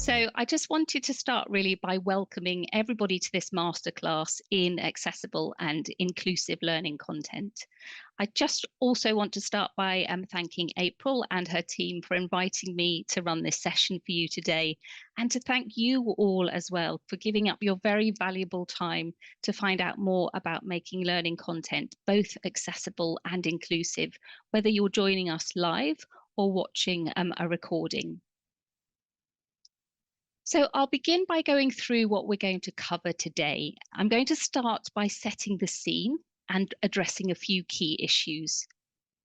So I just wanted to start really by welcoming everybody to this masterclass in accessible and inclusive learning content. I just also want to start by thanking April and her team for inviting me to run this session for you today, and to thank you all as well for giving up your very valuable time to find out more about making learning content both accessible and inclusive, whether you're joining us live or watching a recording. So I'll begin by going through what we're going to cover today. I'm going to start by setting the scene and addressing a few key issues.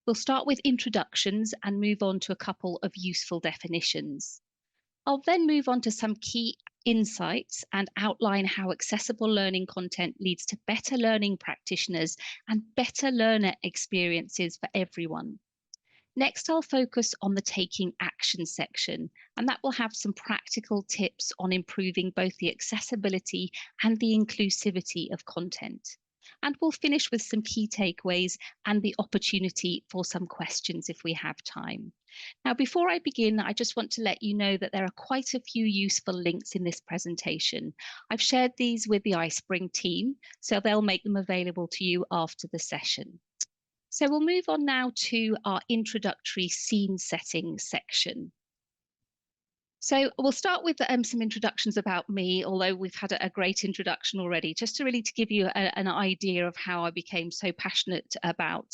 We'll start with introductions and move on to a couple of useful definitions. I'll then move on to some key insights and outline how accessible learning content leads to better learning practitioners and better learner experiences for everyone. Next, I'll focus on the taking action section, and that will have some practical tips on improving both the accessibility and the inclusivity of content. And we'll finish with some key takeaways and the opportunity for some questions if we have time. Now, before I begin, I just want to let you know that there are quite a few useful links in this presentation. I've shared these with the iSpring team, so they'll make them available to you after the session. So we'll move on now to our introductory scene setting section. So we'll start with some introductions about me, although we've had a great introduction already, just to really give you an idea of how I became so passionate about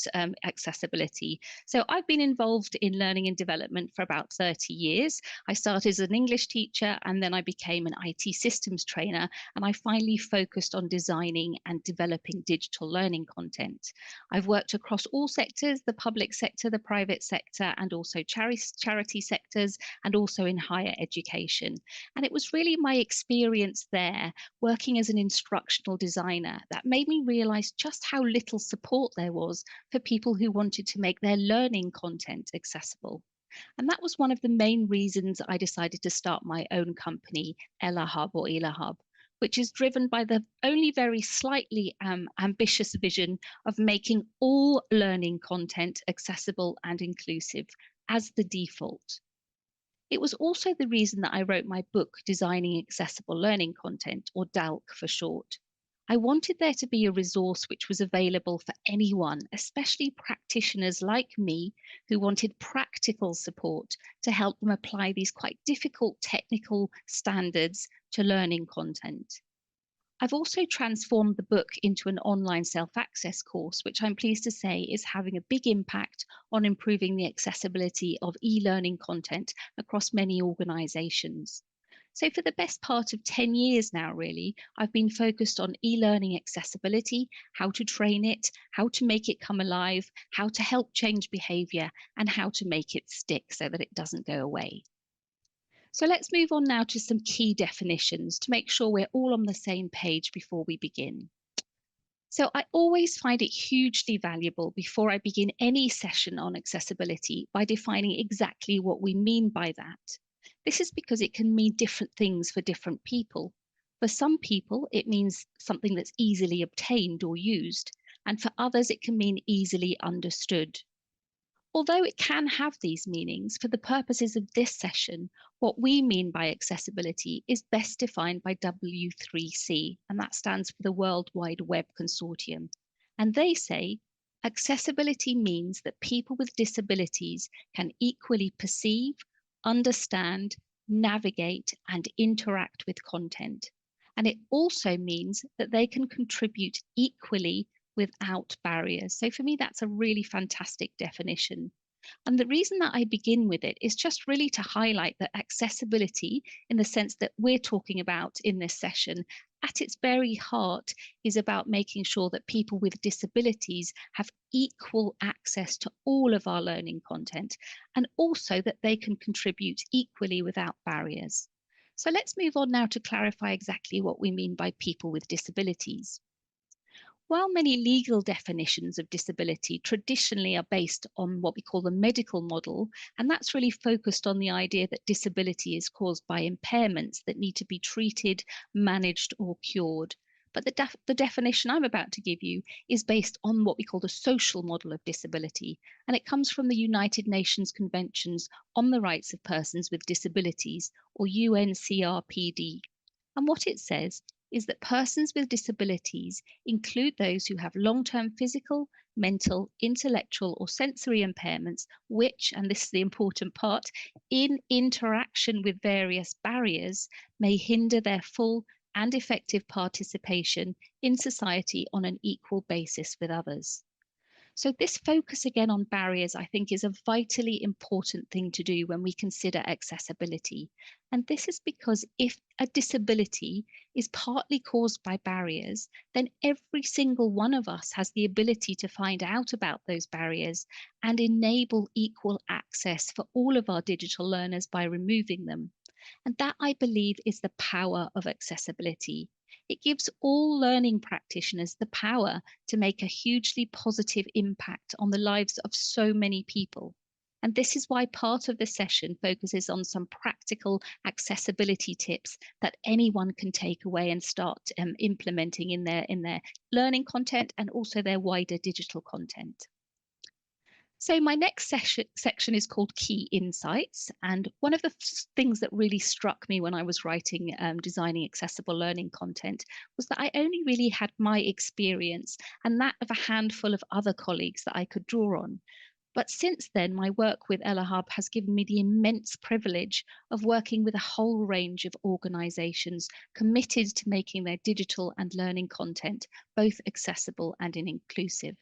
accessibility. So I've been involved in learning and development for about 30 years. I started as an English teacher, and then I became an IT systems trainer, and I finally focused on designing and developing digital learning content. I've worked across all sectors, the public sector, the private sector, and also charity sectors, and also in higher education. And it was really my experience there, working as an instructional designer, that made me realize just how little support there was for people who wanted to make their learning content accessible. And that was one of the main reasons I decided to start my own company, Ella Hub or Ela Hub, which is driven by the only very slightly ambitious vision of making all learning content accessible and inclusive as the default. It was also the reason that I wrote my book, Designing Accessible Learning Content, or DALC for short. I wanted there to be a resource which was available for anyone, especially practitioners like me who wanted practical support to help them apply these quite difficult technical standards to learning content. I've also transformed the book into an online self-access course, which I'm pleased to say is having a big impact on improving the accessibility of e-learning content across many organisations. So for the best part of 10 years now, really, I've been focused on e-learning accessibility, how to train it, how to make it come alive, how to help change behaviour, and how to make it stick so that it doesn't go away. So let's move on now to some key definitions to make sure we're all on the same page before we begin. So I always find it hugely valuable before I begin any session on accessibility by defining exactly what we mean by that. This is because it can mean different things for different people. For some people, it means something that's easily obtained or used, and for others, it can mean easily understood. Although it can have these meanings, for the purposes of this session, what we mean by accessibility is best defined by W3C, and that stands for the World Wide Web Consortium. And they say, accessibility means that people with disabilities can equally perceive, understand, navigate, and interact with content. And it also means that they can contribute equally without barriers. So for me, that's a really fantastic definition. And the reason that I begin with it is just really to highlight that accessibility, in the sense that we're talking about in this session, at its very heart is about making sure that people with disabilities have equal access to all of our learning content, and also that they can contribute equally without barriers. So let's move on now to clarify exactly what we mean by people with disabilities. While many legal definitions of disability traditionally are based on what we call the medical model, and that's really focused on the idea that disability is caused by impairments that need to be treated, managed, or cured, But the definition I'm about to give you is based on what we call the social model of disability, and it comes from the United Nations Conventions on the Rights of Persons with Disabilities, or UNCRPD. And what it says is that persons with disabilities include those who have long-term physical, mental, intellectual, or sensory impairments, which, and this is the important part, in interaction with various barriers, may hinder their full and effective participation in society on an equal basis with others. So this focus again on barriers, I think, is a vitally important thing to do when we consider accessibility. And this is because if a disability is partly caused by barriers, then every single one of us has the ability to find out about those barriers and enable equal access for all of our digital learners by removing them. And that, I believe, is the power of accessibility. It gives all learning practitioners the power to make a hugely positive impact on the lives of so many people. And this is why part of the session focuses on some practical accessibility tips that anyone can take away and start implementing in their learning content and also their wider digital content. So my next section is called Key Insights. And one of the things that really struck me when I was writing, designing accessible learning content was that I only really had my experience and that of a handful of other colleagues that I could draw on. But since then, my work with Ella Hub has given me the immense privilege of working with a whole range of organisations committed to making their digital and learning content both accessible and inclusive.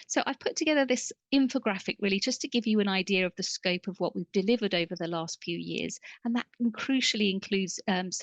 So I've put together this infographic really just to give you an idea of the scope of what we've delivered over the last few years. And that crucially includes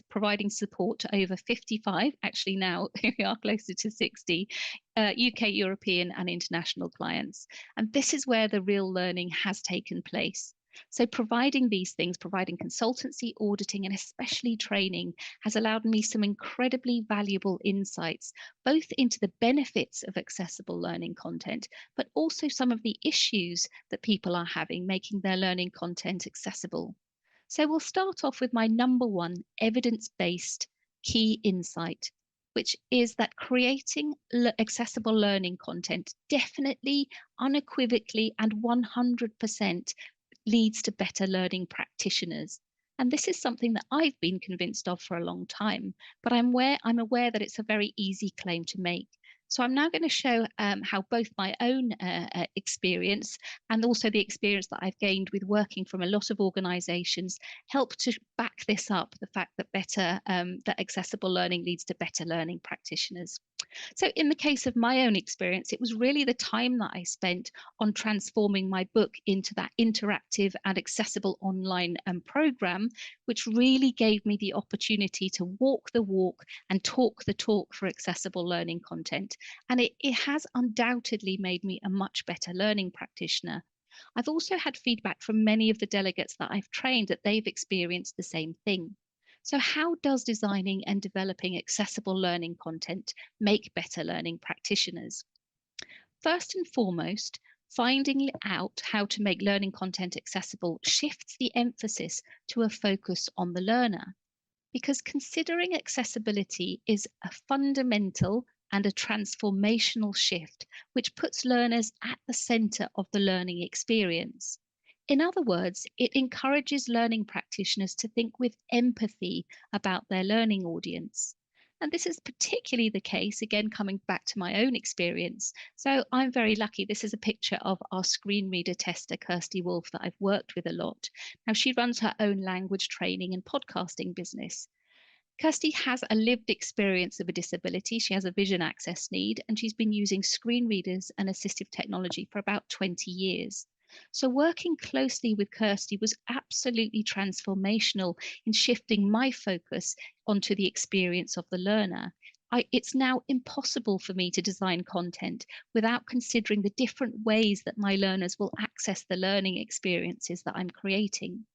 providing support to over 55, actually now we are closer to 60, UK, European and international clients. And this is where the real learning has taken place. So providing these things, providing consultancy, auditing, and especially training has allowed me some incredibly valuable insights, both into the benefits of accessible learning content, but also some of the issues that people are having making their learning content accessible. So we'll start off with my number one evidence-based key insight, which is that creating accessible learning content definitely, unequivocally, and 100% leads to better learning practitioners. And this is something that I've been convinced of for a long time, but I'm aware that it's a very easy claim to make. So I'm now going to show how both my own experience and also the experience that I've gained with working from a lot of organizations help to back this up, the fact that that accessible learning leads to better learning practitioners. So in the case of my own experience, it was really the time that I spent on transforming my book into that interactive and accessible online program, which really gave me the opportunity to walk the walk and talk the talk for accessible learning content. And it has undoubtedly made me a much better learning practitioner. I've also had feedback from many of the delegates that I've trained that they've experienced the same thing. So how does designing and developing accessible learning content make better learning practitioners? First and foremost, finding out how to make learning content accessible shifts the emphasis to a focus on the learner, because considering accessibility is a fundamental and a transformational shift, which puts learners at the center of the learning experience. In other words, it encourages learning practitioners to think with empathy about their learning audience. And this is particularly the case, again, coming back to my own experience. So I'm very lucky. This is a picture of our screen reader tester, Kirsty Wolf, that I've worked with a lot. Now, she runs her own language training and podcasting business. Kirsty has a lived experience of a disability. She has a vision access need, and she's been using screen readers and assistive technology for about 20 years. So working closely with Kirsty was absolutely transformational in shifting my focus onto the experience of the learner. It's now impossible for me to design content without considering the different ways that my learners will access the learning experiences that I'm creating.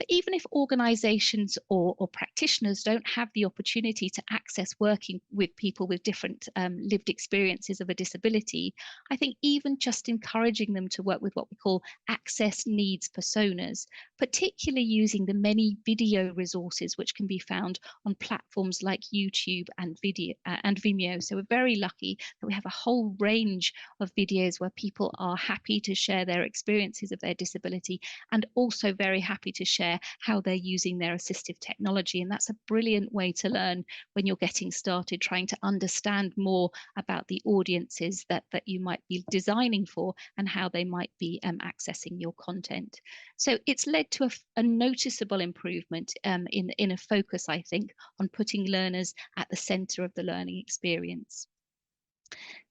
But even if organizations or practitioners don't have the opportunity to access working with people with different lived experiences of a disability, I think even just encouraging them to work with what we call access needs personas, particularly using the many video resources which can be found on platforms like YouTube and Vimeo. So we're very lucky that we have a whole range of videos where people are happy to share their experiences of their disability, and also very happy to share how they're using their assistive technology. And that's a brilliant way to learn when you're getting started, trying to understand more about the audiences that you might be designing for and how they might be accessing your content. So it's led to a noticeable improvement in a focus, I think, on putting learners at the center of the learning experience.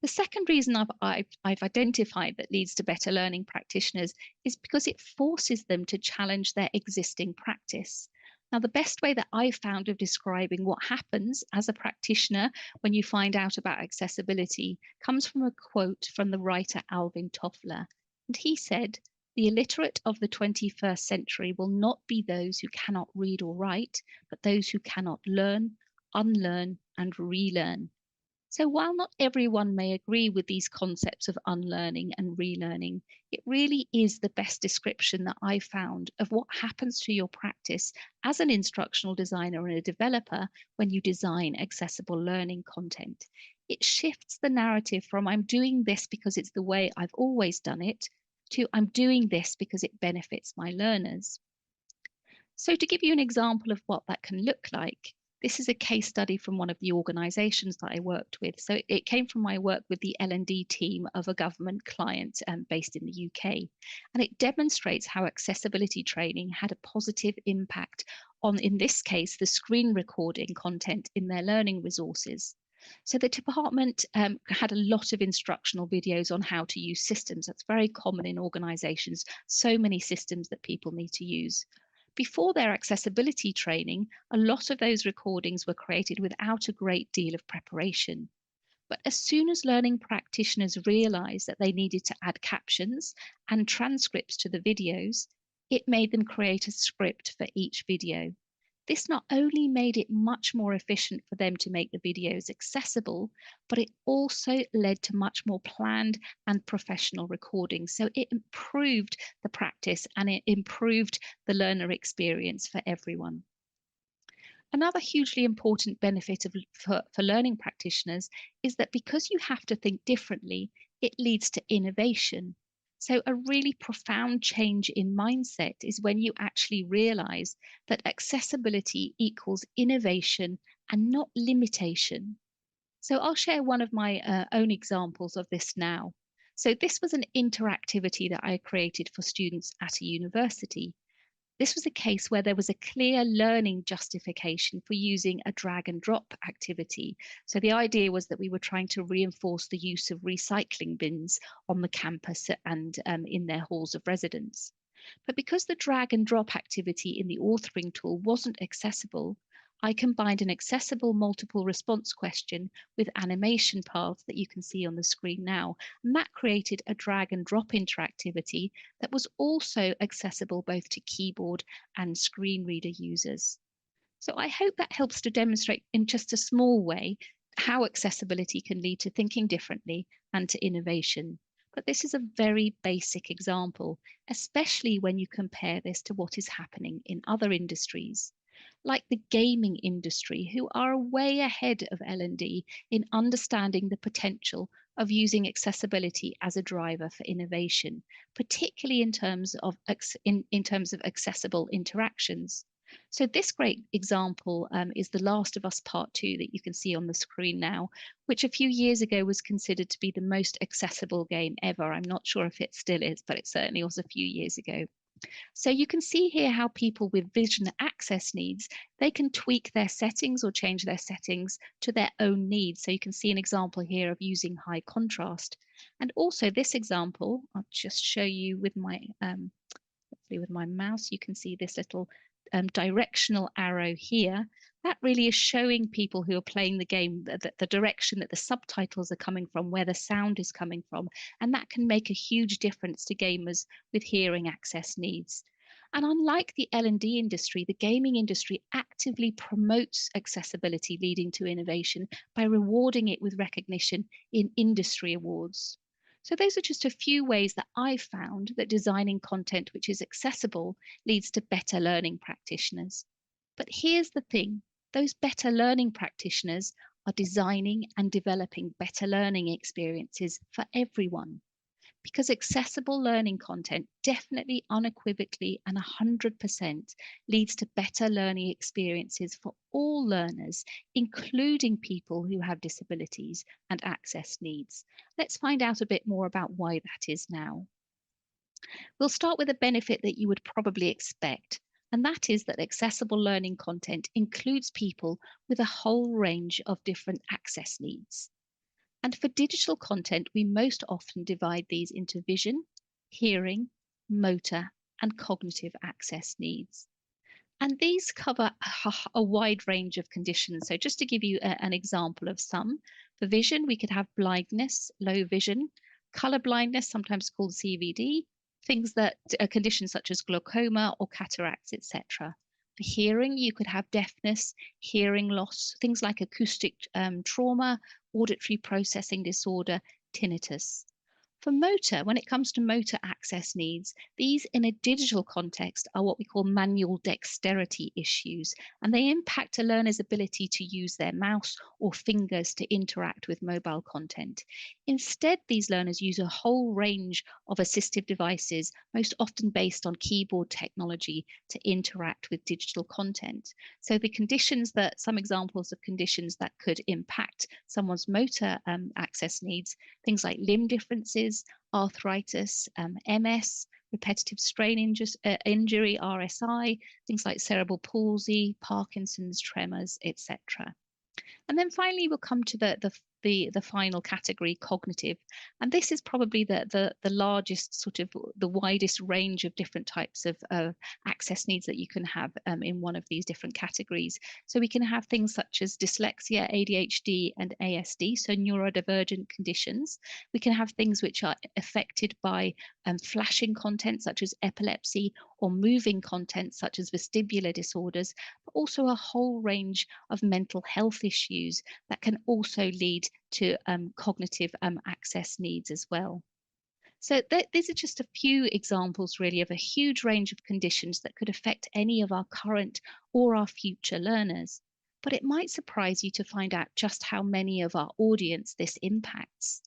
The second reason I've identified that leads to better learning practitioners is because it forces them to challenge their existing practice. Now, the best way that I've found of describing what happens as a practitioner when you find out about accessibility comes from a quote from the writer Alvin Toffler. And he said, "The illiterate of the 21st century will not be those who cannot read or write, but those who cannot learn, unlearn, and relearn." So while not everyone may agree with these concepts of unlearning and relearning, it really is the best description that I found of what happens to your practice as an instructional designer and a developer when you design accessible learning content. It shifts the narrative from "I'm doing this because it's the way I've always done it" to "I'm doing this because it benefits my learners." So to give you an example of what that can look like, this is a case study from one of the organizations that I worked with. So it came from my work with the L&D team of a government client based in the UK. And it demonstrates how accessibility training had a positive impact on, in this case, the screen recording content in their learning resources. So the department had a lot of instructional videos on how to use systems. That's very common in organizations, so many systems that people need to use. Before their accessibility training, a lot of those recordings were created without a great deal of preparation. But as soon as learning practitioners realized that they needed to add captions and transcripts to the videos, it made them create a script for each video. This not only made it much more efficient for them to make the videos accessible, but it also led to much more planned and professional recordings. So it improved the practice and it improved the learner experience for everyone. Another hugely important benefit for learning practitioners is that because you have to think differently, it leads to innovation. So a really profound change in mindset is when you actually realize that accessibility equals innovation and not limitation. So I'll share one of my own examples of this now. So this was an interactivity that I created for students at a university. This was a case where there was a clear learning justification for using a drag and drop activity. So the idea was that we were trying to reinforce the use of recycling bins on the campus and in their halls of residence. But because the drag and drop activity in the authoring tool wasn't accessible, I combined an accessible multiple response question with animation paths that you can see on the screen now. And that created a drag and drop interactivity that was also accessible both to keyboard and screen reader users. So I hope that helps to demonstrate in just a small way how accessibility can lead to thinking differently and to innovation. But this is a very basic example, especially when you compare this to what is happening in other industries, like the gaming industry, who are way ahead of L&D in understanding the potential of using accessibility as a driver for innovation, particularly in terms of accessible interactions. So this great example is The Last of Us Part 2 that you can see on the screen now, which a few years ago was considered to be the most accessible game ever. I'm not sure if it still is, but it certainly was a few years ago. So you can see here how people with vision access needs, they can tweak their settings or change their settings to their own needs. So you can see an example here of using high contrast. And also this example, I'll just show you with my hopefully with my mouse, you can see this little directional arrow here. That really is showing people who are playing the game the direction that the subtitles are coming from, where the sound is coming from. And that can make a huge difference to gamers with hearing access needs. And unlike the L&D industry, the gaming industry actively promotes accessibility leading to innovation by rewarding it with recognition in industry awards. So those are just a few ways that I've found that designing content which is accessible leads to better learning practitioners. But here's the thing, those better learning practitioners are designing and developing better learning experiences for everyone. Because accessible learning content definitely, unequivocally, and 100% leads to better learning experiences for all learners, including people who have disabilities and access needs. Let's find out a bit more about why that is now. We'll start with a benefit that you would probably expect, and that is that accessible learning content includes people with a whole range of different access needs. And for digital content, we most often divide these into vision, hearing, motor, and cognitive access needs. And these cover a wide range of conditions. So just to give you an example of some, for vision, we could have blindness, low vision, color blindness, sometimes called CVD, things that are conditions such as glaucoma or cataracts, etc. For hearing, you could have deafness, hearing loss, things like acoustic trauma, auditory processing disorder, tinnitus. For motor, when it comes to motor access needs, these in a digital context are what we call manual dexterity issues, and they impact a learner's ability to use their mouse or fingers to interact with mobile content. Instead, these learners use a whole range of assistive devices, most often based on keyboard technology, to interact with digital content. So the conditions that, some examples of conditions that could impact someone's motor access needs, things like limb differences, arthritis, MS, repetitive strain injury, RSI, things like cerebral palsy, Parkinson's, tremors, etc. And then finally, we'll come to the final category, cognitive. And this is probably the largest, sort of the widest range of different types of access needs that you can have in one of these different categories. So we can have things such as dyslexia, ADHD, and ASD, so neurodivergent conditions. We can have things which are affected by flashing content, such as epilepsy, or moving content, such as vestibular disorders, but also a whole range of mental health issues that can also lead to cognitive access needs as well. So these are just a few examples really of a huge range of conditions that could affect any of our current or our future learners. But it might surprise you to find out just how many of our audience this impacts.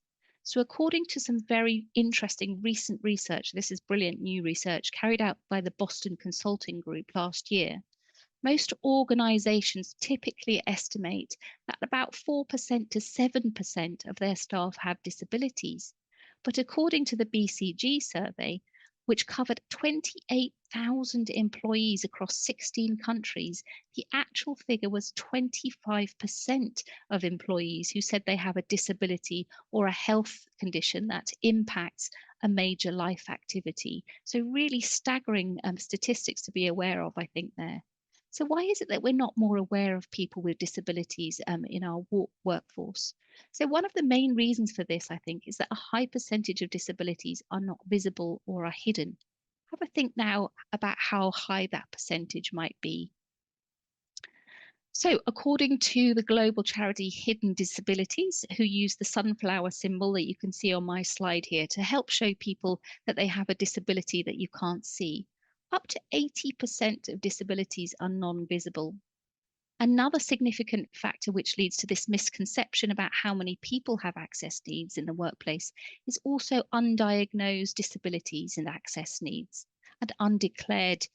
So according to some very interesting recent research, this is brilliant new research carried out by the Boston Consulting Group last year, most organizations typically estimate that about 4% to 7% of their staff have disabilities. But according to the BCG survey, which covered 28,000 employees across 16 countries, the actual figure was 25% of employees who said they have a disability or a health condition that impacts a major life activity. So really staggering statistics to be aware of, I think, there. So why is it that we're not more aware of people with disabilities in our workforce? So one of the main reasons for this, I think, is that a high percentage of disabilities are not visible or are hidden. Have a think now about how high that percentage might be. So according to the global charity Hidden Disabilities, who use the sunflower symbol that you can see on my slide here to help show people that they have a disability that you can't see, up to 80% of disabilities are non-visible. Another significant factor which leads to this misconception about how many people have access needs in the workplace is also undiagnosed disabilities and access needs, and undeclared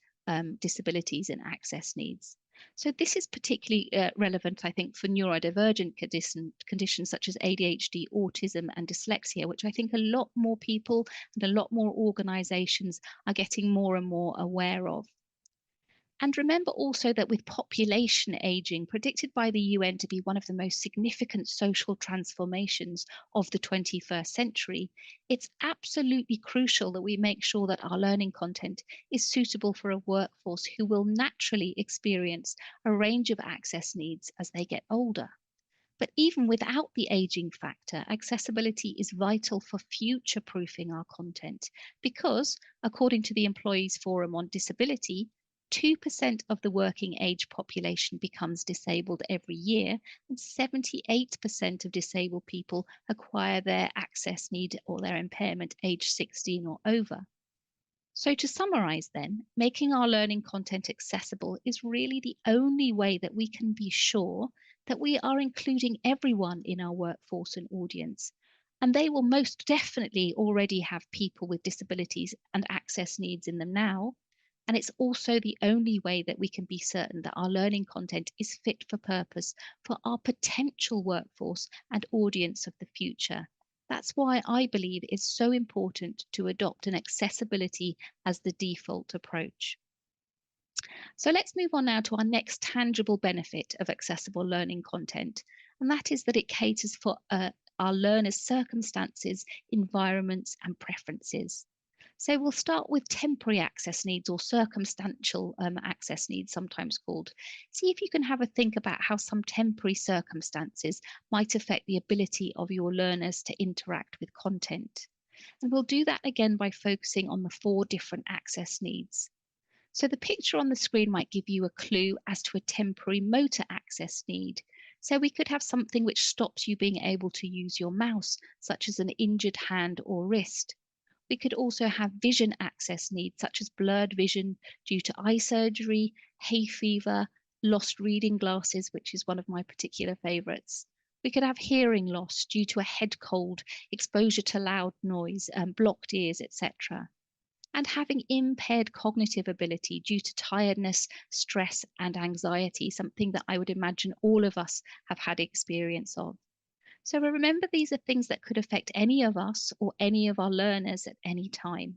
disabilities and access needs. So this is particularly relevant, I think, for neurodivergent conditions such as ADHD, autism, and dyslexia, which I think a lot more people and a lot more organizations are getting more and more aware of. And remember also that with population aging, predicted by the UN to be one of the most significant social transformations of the 21st century, it's absolutely crucial that we make sure that our learning content is suitable for a workforce who will naturally experience a range of access needs as they get older. But even without the aging factor, accessibility is vital for future proofing our content because, according to the Employees Forum on Disability, 2% of the working age population becomes disabled every year, and 78% of disabled people acquire their access need or their impairment age 16 or over. So, to summarize, then, making our learning content accessible is really the only way that we can be sure that we are including everyone in our workforce and audience. And they will most definitely already have people with disabilities and access needs in them now. And it's also the only way that we can be certain that our learning content is fit for purpose for our potential workforce and audience of the future. That's why I believe it's so important to adopt an accessibility as the default approach. So let's move on now to our next tangible benefit of accessible learning content, and that is that it caters for our learners' circumstances, environments, and preferences. So we'll start with temporary access needs or circumstantial access needs, sometimes called. See if you can have a think about how some temporary circumstances might affect the ability of your learners to interact with content. And we'll do that again by focusing on the 4 different access needs. So the picture on the screen might give you a clue as to a temporary motor access need. So we could have something which stops you being able to use your mouse, such as an injured hand or wrist. We could also have vision access needs, such as blurred vision due to eye surgery, hay fever, lost reading glasses, which is one of my particular favourites. We could have hearing loss due to a head cold, exposure to loud noise, blocked ears, etc. And having impaired cognitive ability due to tiredness, stress, and anxiety, something that I would imagine all of us have had experience of. So remember, these are things that could affect any of us or any of our learners at any time.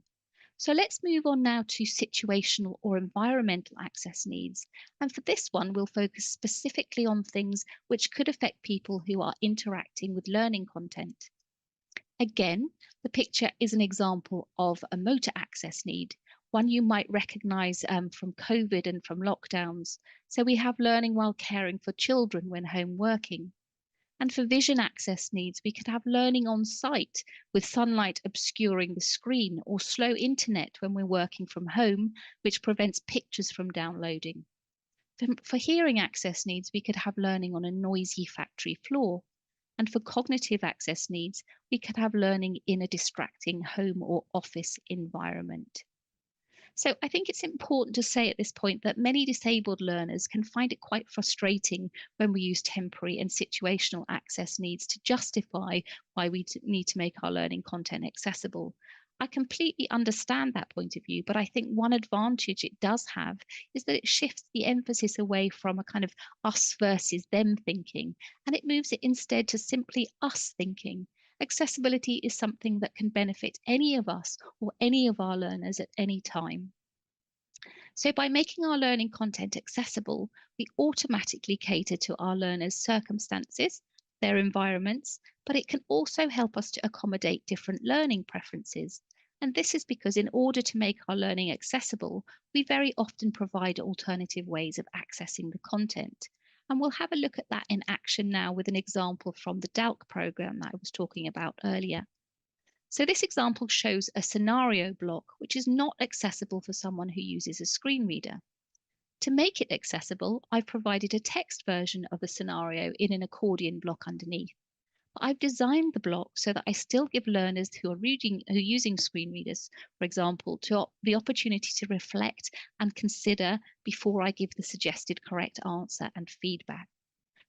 So let's move on now to situational or environmental access needs. And for this one, we'll focus specifically on things which could affect people who are interacting with learning content. Again, the picture is an example of a motor access need, one you might recognize from COVID and from lockdowns. So we have learning while caring for children when home working. And for vision access needs, we could have learning on site with sunlight obscuring the screen or slow internet when we're working from home, which prevents pictures from downloading. For hearing access needs, we could have learning on a noisy factory floor. And for cognitive access needs, we could have learning in a distracting home or office environment. So I think it's important to say at this point that many disabled learners can find it quite frustrating when we use temporary and situational access needs to justify why we need to make our learning content accessible. I completely understand that point of view, but I think one advantage it does have is that it shifts the emphasis away from a kind of us versus them thinking, and it moves it instead to simply us thinking. Accessibility is something that can benefit any of us or any of our learners at any time. So by making our learning content accessible, we automatically cater to our learners' circumstances, their environments, but it can also help us to accommodate different learning preferences. And this is because in order to make our learning accessible, we very often provide alternative ways of accessing the content. And we'll have a look at that in action now with an example from the DALC program that I was talking about earlier. So this example shows a scenario block which is not accessible for someone who uses a screen reader. To make it accessible, I've provided a text version of the scenario in an accordion block underneath. But I've designed the block so that I still give learners who are using screen readers, for example, the opportunity to reflect and consider before I give the suggested correct answer and feedback.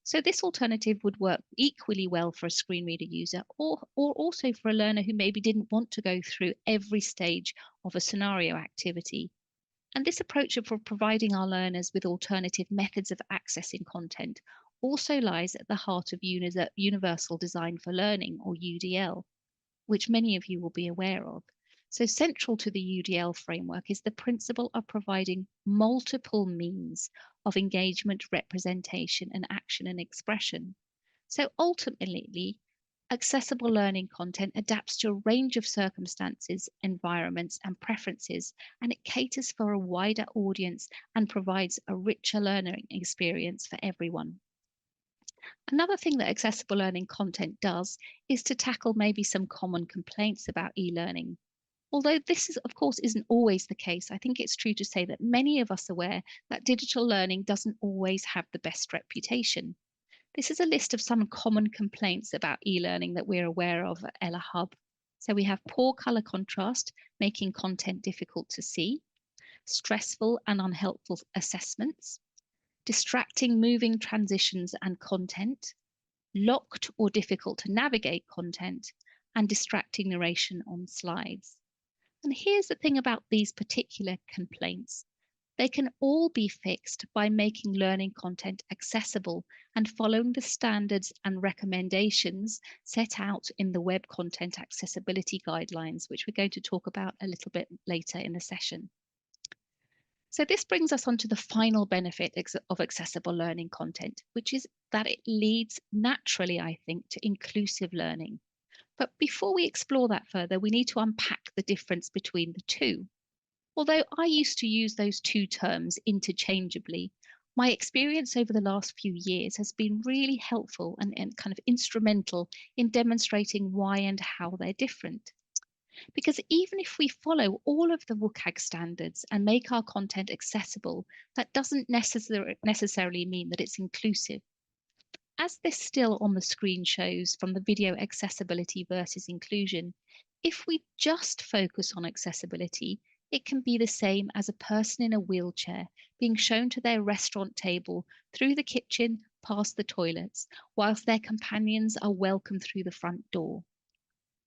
So this alternative would work equally well for a screen reader user or also for a learner who maybe didn't want to go through every stage of a scenario activity. And this approach of providing our learners with alternative methods of accessing content also lies at the heart of Universal Design for Learning, or UDL, which many of you will be aware of. So central to the UDL framework is the principle of providing multiple means of engagement, representation, and action and expression. So ultimately, accessible learning content adapts to a range of circumstances, environments, and preferences, and it caters for a wider audience and provides a richer learning experience for everyone. Another thing that accessible learning content does is to tackle maybe some common complaints about e-learning. Although this is, of course, isn't always the case, I think it's true to say that many of us are aware that digital learning doesn't always have the best reputation. This is a list of some common complaints about e-learning that we're aware of at Ella Hub. So we have poor color contrast, making content difficult to see, stressful and unhelpful assessments, distracting moving transitions and content, locked or difficult to navigate content, and distracting narration on slides. And here's the thing about these particular complaints. They can all be fixed by making learning content accessible and following the standards and recommendations set out in the Web Content Accessibility Guidelines, which we're going to talk about a little bit later in the session. So this brings us on to the final benefit of accessible learning content, which is that it leads naturally, I think, to inclusive learning. But before we explore that further, we need to unpack the difference between the two. Although I used to use those two terms interchangeably, my experience over the last few years has been really helpful and kind of instrumental in demonstrating why and how they're different. Because even if we follow all of the WCAG standards and make our content accessible, that doesn't necessarily mean that it's inclusive. As this still on the screen shows from the video accessibility versus inclusion, if we just focus on accessibility, it can be the same as a person in a wheelchair being shown to their restaurant table through the kitchen past the toilets, whilst their companions are welcome through the front door.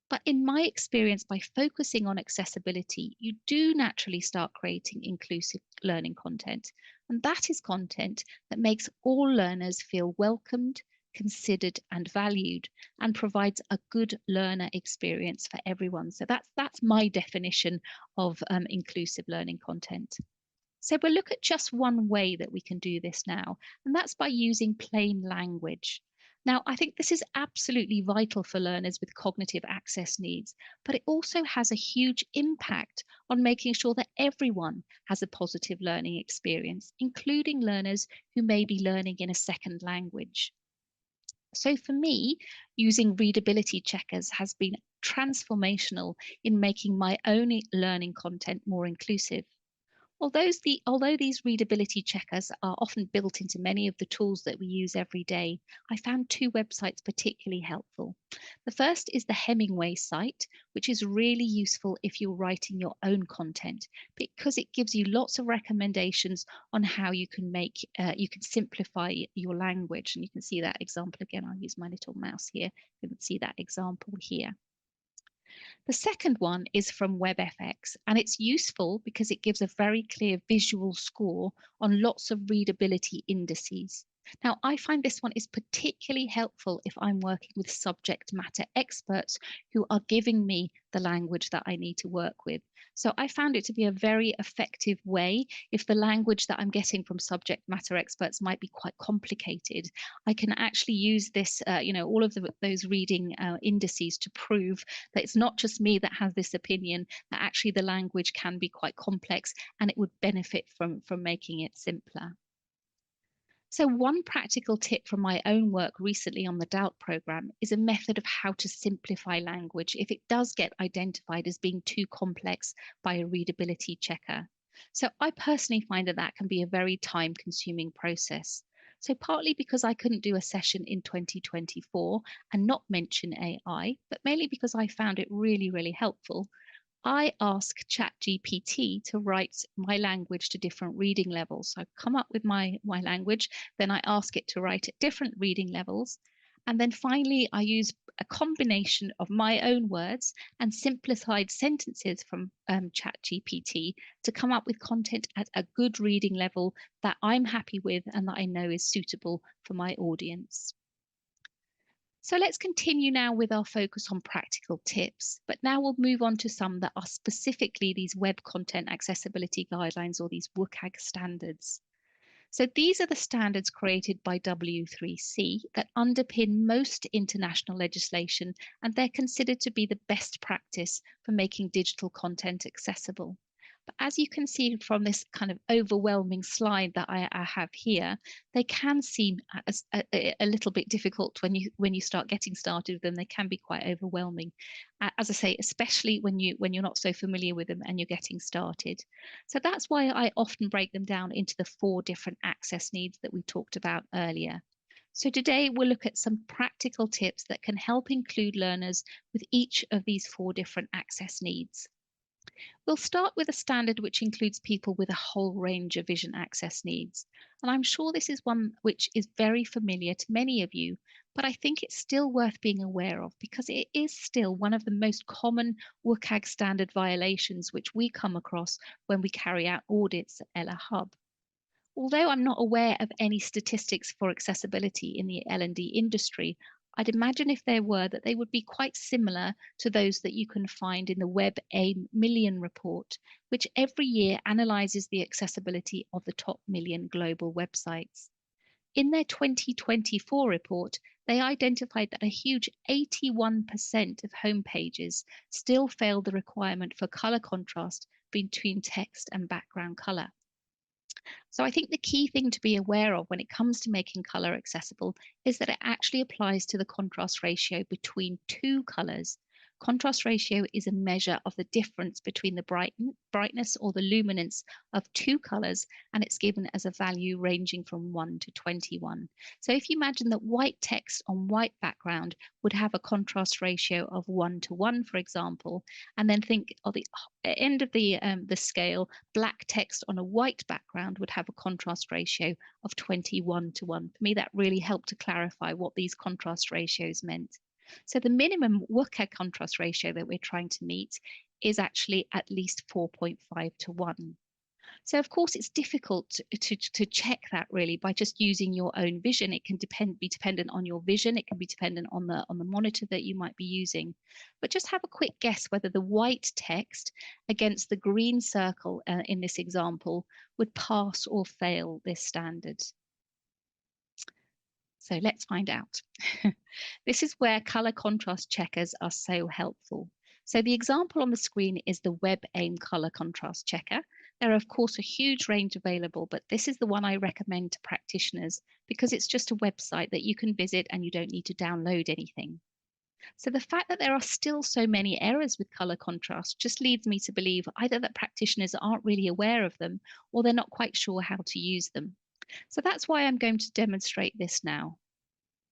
But in my experience, by focusing on accessibility, you do naturally start creating inclusive learning content. And that is content that makes all learners feel welcomed, considered, and valued, and provides a good learner experience for everyone. So that's my definition of inclusive learning content. So we'll look at just one way that we can do this now, and that's by using plain language. Now, I think this is absolutely vital for learners with cognitive access needs, but it also has a huge impact on making sure that everyone has a positive learning experience, including learners who may be learning in a second language. So for me, using readability checkers has been transformational in making my own learning content more inclusive. Although these readability checkers are often built into many of the tools that we use every day, I found two websites particularly helpful. The first is the Hemingway site, which is really useful if you're writing your own content because it gives you lots of recommendations on how you can simplify your language. And you can see that example again. I'll use my little mouse here. You can see that example here. The second one is from WebFX, and it's useful because it gives a very clear visual score on lots of readability indices. Now, I find this one is particularly helpful if I'm working with subject matter experts who are giving me the language that I need to work with. So I found it to be a very effective way if the language that I'm getting from subject matter experts might be quite complicated. I can actually use this, all of those reading indices to prove that it's not just me that has this opinion, that actually the language can be quite complex and it would benefit from making it simpler. So one practical tip from my own work recently on the DOUBT program is a method of how to simplify language if it does get identified as being too complex by a readability checker. So I personally find that can be a very time-consuming process. So partly because I couldn't do a session in 2024 and not mention AI, but mainly because I found it really, really helpful, I ask ChatGPT to write my language to different reading levels. So I come up with my language, then I ask it to write at different reading levels. And then finally, I use a combination of my own words and simplified sentences from ChatGPT to come up with content at a good reading level that I'm happy with and that I know is suitable for my audience. So let's continue now with our focus on practical tips, but now we'll move on to some that are specifically these web content accessibility guidelines or these WCAG standards. So these are the standards created by W3C that underpin most international legislation, and they're considered to be the best practice for making digital content accessible. But as you can see from this kind of overwhelming slide that I have here, they can seem a little bit difficult when you start getting started with them. They can be quite overwhelming, as I say, especially when you're not so familiar with them and you're getting started. So that's why I often break them down into the 4 different access needs that we talked about earlier. So today we'll look at some practical tips that can help include learners with each of these 4 different access needs. We'll start with a standard which includes people with a whole range of vision access needs. And I'm sure this is one which is very familiar to many of you, but I think it's still worth being aware of because it is still one of the most common WCAG standard violations which we come across when we carry out audits at Ella Hub. Although I'm not aware of any statistics for accessibility in the L&D industry, I'd imagine if there were that they would be quite similar to those that you can find in the Web AIM Million report, which every year analyzes the accessibility of the top million global websites. In their 2024 report, they identified that a huge 81% of homepages still failed the requirement for color contrast between text and background color. So I think the key thing to be aware of when it comes to making color accessible is that it actually applies to the contrast ratio between 2 colors. Contrast ratio is a measure of the difference between the brightness or the luminance of 2 colors, and it's given as a value ranging from 1 to 21. So if you imagine that white text on white background would have a contrast ratio of 1 to 1, for example, and then think of the end of the scale, black text on a white background would have a contrast ratio of 21 to 1. For me, that really helped to clarify what these contrast ratios meant. So the minimum WCAG contrast ratio that we're trying to meet is actually at least 4.5 to 1. So of course it's difficult to check that really by just using your own vision. It can be dependent on your vision. It can be dependent on the monitor that you might be using. But just have a quick guess whether the white text against the green circle in this example would pass or fail this standard. So let's find out. This is where color contrast checkers are so helpful. So the example on the screen is the Web AIM color contrast checker. There are of course a huge range available, but this is the one I recommend to practitioners because it's just a website that you can visit and you don't need to download anything. So the fact that there are still so many errors with color contrast just leads me to believe either that practitioners aren't really aware of them or they're not quite sure how to use them. So that's why I'm going to demonstrate this now.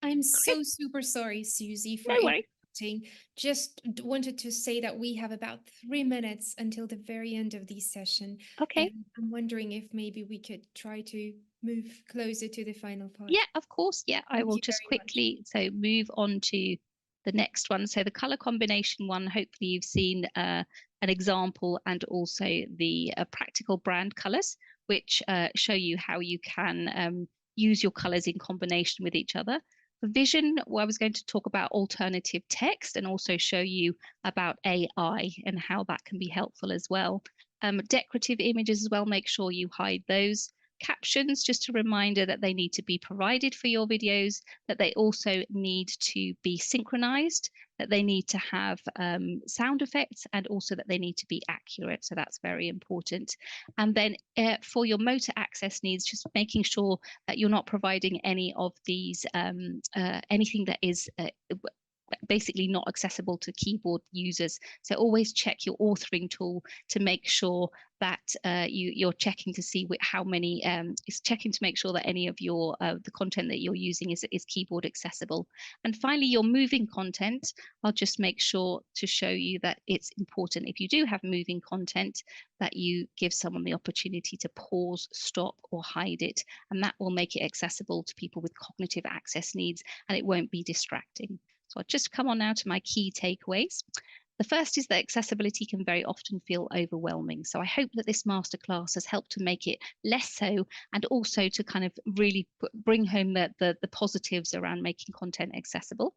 I'm Okay, so super sorry, Susie, for no worries. interrupting. Just wanted to say that we have about 3 minutes until the very end of this session, Okay. and I'm wondering if maybe we could try to move closer to the final part. Yeah, of course. Yeah, I Thank will you just very much. quickly move on to the next one. So the color combination one, hopefully you've seen an example and also the practical brand colors, which show you how you can use your colors in combination with each other. For vision, well, I was going to talk about alternative text and also show you about AI and how that can be helpful as well. Decorative images as well, make sure you hide those. Captions, just a reminder that they need to be provided for your videos, that they also need to be synchronized, that they need to have sound effects, and also that they need to be accurate. So that's very important. And then for your motor access needs, just making sure that you're not providing any of these, anything that is basically not accessible to keyboard users. So always check your authoring tool to make sure that you're checking to see how many, is checking to make sure that any of your the content that you're using is keyboard accessible. And finally, your moving content, I'll just make sure to show you that it's important if you do have moving content that you give someone the opportunity to pause, stop, or hide it. And that will make it accessible to people with cognitive access needs and it won't be distracting. So I'll just come on now to my key takeaways. The first is that accessibility can very often feel overwhelming. So I hope that this masterclass has helped to make it less so and also to kind of really bring home the positives around making content accessible.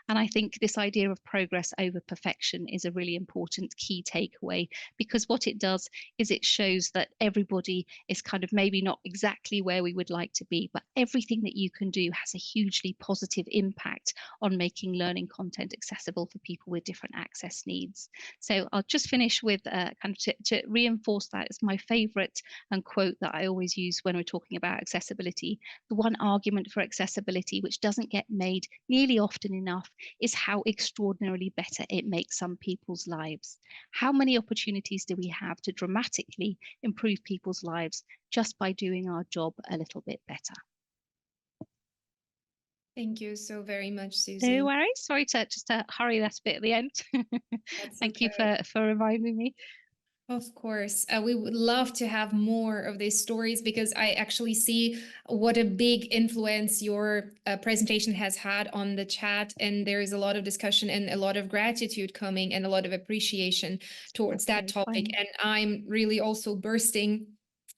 And I think this idea of progress over perfection is a really important key takeaway because what it does is it shows that everybody is kind of maybe not exactly where we would like to be, but everything that you can do has a hugely positive impact on making learning content accessible for people with different access needs. needs. So I'll just finish with kind of to reinforce that. It's my favorite quote that I always use when we're talking about accessibility. The one argument for accessibility, which doesn't get made nearly often enough, is how extraordinarily better it makes some people's lives. How many opportunities do we have to dramatically improve people's lives just by doing our job a little bit better? Thank you so very much, No Susi. worries. Sorry to just to hurry that bit at the end. That's Thank you okay. for reminding me. Of course. We would love to have more of these stories because I actually see what a big influence your presentation has had on the chat. And there is a lot of discussion and a lot of gratitude coming and a lot of appreciation towards That's that very topic. kind. And I'm really also bursting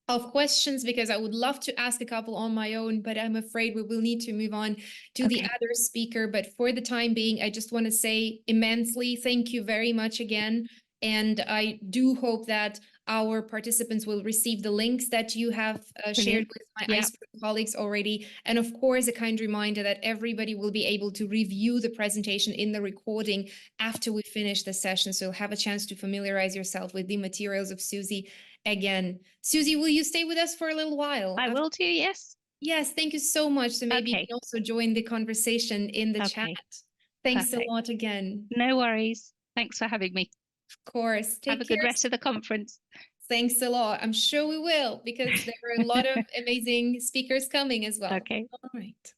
of questions because I would love to ask a couple on my own, but I'm afraid we will need to move on to the Okay. other speaker. But for the time being, I just want to say immensely thank you very much again. And I do hope that our participants will receive the links that you have shared Brilliant. with my Yeah. iSpring colleagues already. And of course, a kind reminder that everybody will be able to review the presentation in the recording after we finish the session. So have a chance to familiarize yourself with the materials of Susi again. Susi, will you stay with us for a little while? I will do, yes. Yes, thank you so much. So maybe you Okay. can also join the conversation in the chat. Okay. Thanks a Perfect. lot again. No worries. Thanks for having me. Of course. Have a Take good care. rest of the conference. Thanks a lot. I'm sure we will because there are a lot of amazing speakers coming as well. Okay. All right.